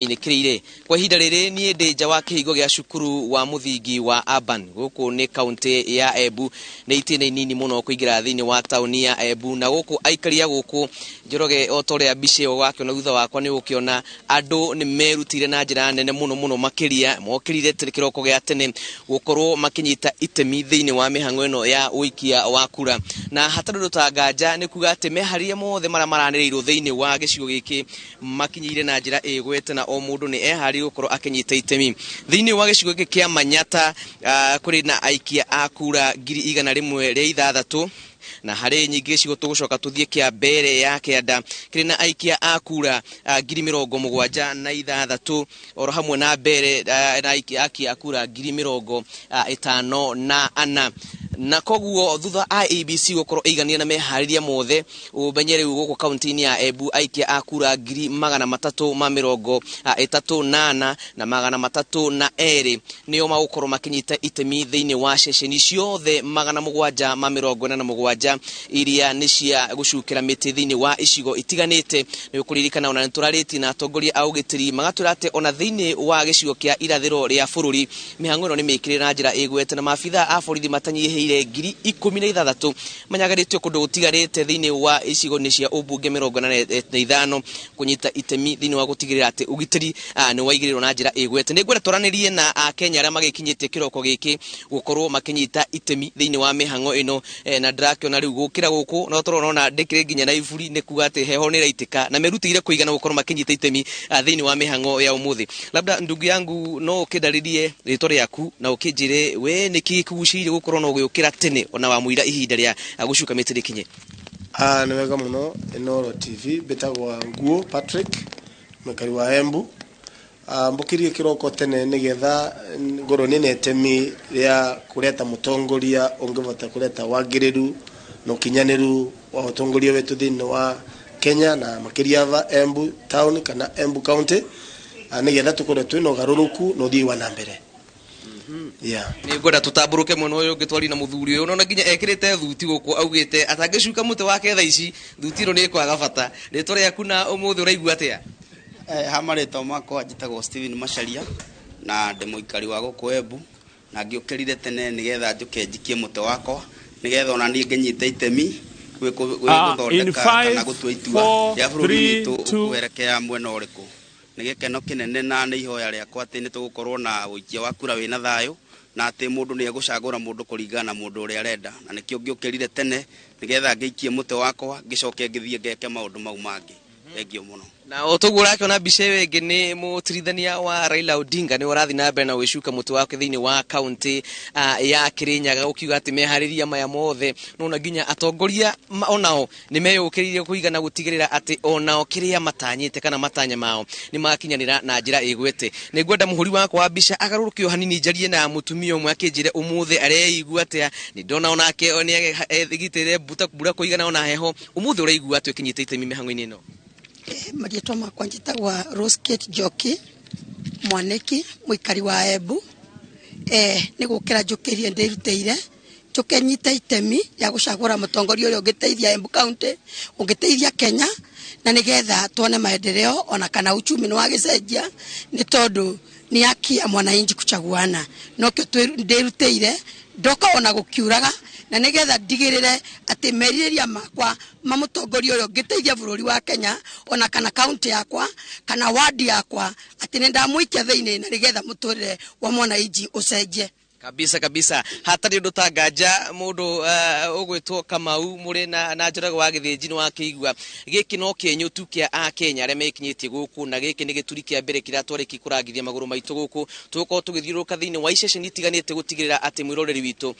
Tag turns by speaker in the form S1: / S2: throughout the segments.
S1: Inikirire kwa ihinda riri nie ndi nja wa kihigo gia cukuru wa muthingi wa Urban guku ni kaunti ya Embu ni itine nini muno kuingira thini wa tauni ya Embu na guku aikaria guku Njoroge otoria bice wake na thutha wakwa ni ukiona andu ni merutire na njira nene muno makiria mokirire kiroko gia tene gukorwo makinyita itemi thini wa mihango eno ya uikia wa kura na hataru rutanganja ni kuga ati meharia mothe maraniriirwo thini wa gicigo giki makinyire na njira igwete na o mundu ni ehari gukorwo akinyita itemi thini wa gicigo giki kia Manyata kuri na aikia akura 106 na hari nyingi gicigo tugucoka tuthie kia mbere ya kianda kiri na aikia akura 76 oro hamwe na mbere na aikia akura 54 na koguo thutha IEBC gukorwo igania na mehariria mothe umenyere guko kaunti ya Embu aikia akura 338 na 302 nio magukorwo makinyita itemi thini wa ceceni ciothe 747 iria nisia gucukira miti thini wa icigo itiganite ni ukuririkana ona nturariti na atongoria augitiri magaturate ona thini wa gicigo kia irathiro ria bururi mihango ino ni mikire na njira igwete na mafitha a borithi matanyiheire 16,000 manyagaritio kundu gutigarite thini wa icigo ni cia ubunge 45 kunyita itemi thini wa gutigirira ati ugitiri ni waigirirwo na njira igwete ni ngwenda toranirie na Akenya aria magikinyite kiroko giki gukorwo makinyita itemi thini wa mihango ino na drake na riu gukira guku no turona ndikire nginya na iburi ni kuga ati heho ni raitika na merutire kuigana gukorwo makinyita itemi thini wa mihango ya umuthi labda ndugu yangu no ukindaririe rito riaku na ukinjire we niki kuguciire gukorwo no gukira tene ona wa muira ihinda ria gucuka miti rikinye
S2: ni wega muno Inoro TV betagwa Nguo Patrick mekari wa Embu mbukirie kiroko tene nigetha ngoro nene temi ria kureta mutongoria ungivota kureta wagiriru no kinyaniru wa utongoria wetu thini wa Kenya na makiria va Embu town kana Embu county nigetha tukore twino garuruku no thii wa nambere
S1: ni ngoda tutaburuke muno uyu ngitwari na muthuri uyu nona nginya ekirite thuti guku augite atangicuka muti wake tha ici thutiro ni kwaga bata ritore yaku na umuthi uraigua atia
S3: hamarito makwa njitagwo Steven Macharia na ndemuikari wa guku Embu na ngiukirire tene nigetha njuke njikie muti wakwa nigetha ona ni nginyite itemi gwithondeka na gutua itua ya bururi witu werekea mwena uriku ni gikeno kinene na ni ihoya riakwa ati ni tugukorwo na uikia wa kura wina thayo na ati mundu ni egucagura mundu kuringana na mundu uri arenda na nikio ngiukirire tene nigetha ngiikie muti wakwa ngicoke ngithie ngeke maundu mau mangi thengio muno
S1: na otogura akiona bice wengi ni mutirithania wa Raila Odinga ni urathi na mbere na gwicuka muti wake thini wa county ya Kirinyaga ukiuga ati mehariria maya mothe nona nginya atongoria onao ni meyukiririe kuigana gutigirira ati onao kiria matanyite kana matanya mao ni makinyanira na njira igwete ni ngwenda muhuri wakwa wa bica agarurukio hanini njarie na mutumia umwe akinjire umuthe areigua atia ni ndona onake oni thigitire buta kubura kuigana ona heho umuthe uraigua ati kinyite itemi mihango-ini ino
S4: Marietwa makwa njitagwa Roskate Joki mwaneki muikari wa Embu ni gukira njukirie ndirutire njukenyita itemi ya gucagura mutongoria uria ungiteithia Embu county ungiteithia Kenya na nigetha tuone maendeleo ona kana uchumi ni wagicenjia ni tondu ni haki ya mwananchi kuchaguana no kio ndirutire ndoka ona gukiuraga na nigetha ndigirire ati meriria makwa mamutongoria uria ungiteithia bururi wa Kenya ona kana county yakwa kana ward yakwa ati nenda muikia thini na nigetha muturire wa mwananchi ucenjie
S1: kabisa hatari undu tanganja mundu ugwitwo Kamau muri na Njoroge wa githinji ni wakiigua giki no kienyutu kia Akenya aria mekinyitie guku na giki ni gituri kia mbere kira twariki kurangithia maguru maitu guku tuko tugithiuruka thini wa iceceni itiganite gutigirira ati mwiroreri witu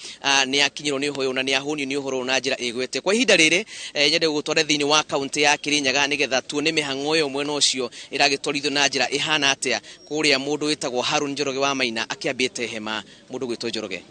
S1: ni akinyirwo ni hoyo na ni ahuni ni uhoro na njira igwete kwa ihinda riri nyende gutware thini wa county ya Kirinyaga nigetha tuone mihango yo mwena ucio iragitwarithio na njira ihana atia kuria mundu witagwo Harun Njoroge wa Maina akiambite hema mundu gwitwo Njoroge